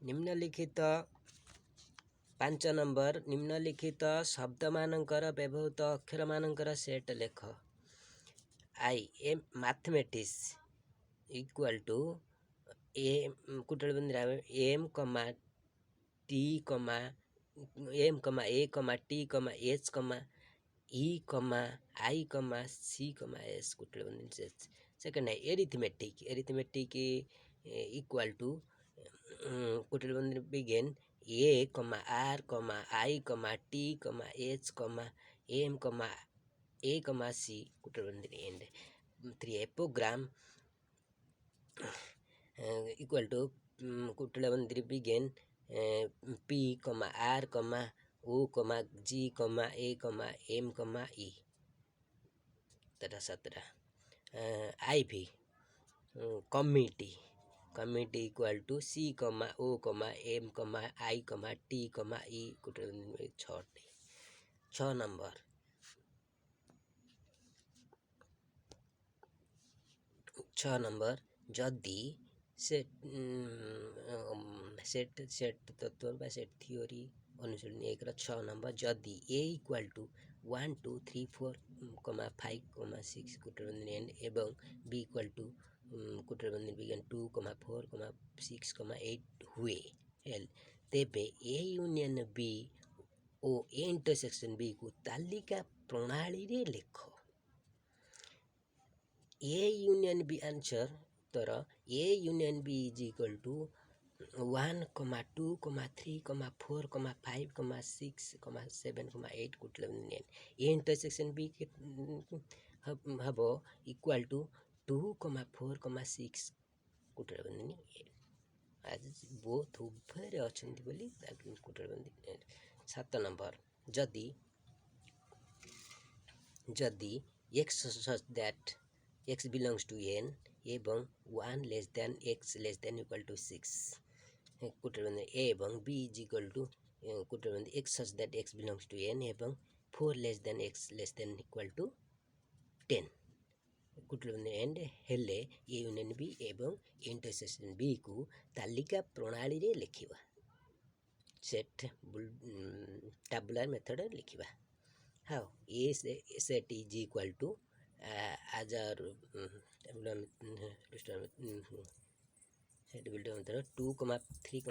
निम्नलिखित 5 नंबर निम्नलिखित शब्द मानकर व्यवहृत अक्षर मानकर सेट लेख। I M mathematics equal to M comma T comma M comma A कमा टी कमा एच कमा ई कमा आई कमा सी कमा एस सेकंड है एरिथमेटिक इक्वल टू बिगिन ए कमा आर कमा आई कमा टी कमा एच कमा M comma A comma C and 3 एपोग्राम equal to begin P comma R comma O कमा जी कमा ए कमा एम कमा ई 17 आई भी कमिटी इक्वल टू सी कमा ओ कमा एम कमा आई कमा टी कमा ई 6 नंबर 6 नंबर जदि सेट तत्व बा सेट थियोरी अनुशीलन 1 6 नंबर जदि ए इक्वल टू 1 2 3 4 5 6 एवं बी इक्वल टू बिगिन 2 4 6 8 हुए हेल तेबे ए यूनियन बी ओ ए इंटरसेक्शन बी को तालिका प्रणाली रे लेख। ए यूनियन बी आंसर तर A union B is equal to 1 2 3 4 5 6 7 8 A intersection B के हम इक्वल टू 2 4 6 आज बोथ उभय अच्छा बोली 7 नंबर जदि x such that x belongs to n एवं 1 less than x less than equal to 6 a एवं b is equal to x such that x belongs to n एवं 4 less than x less than equal to 10 and हेले A union B एवं intersection B को तालिका प्रणाली रे लिखिबा set tabular method लिखिबा how a set is equal to as our tabular 2 3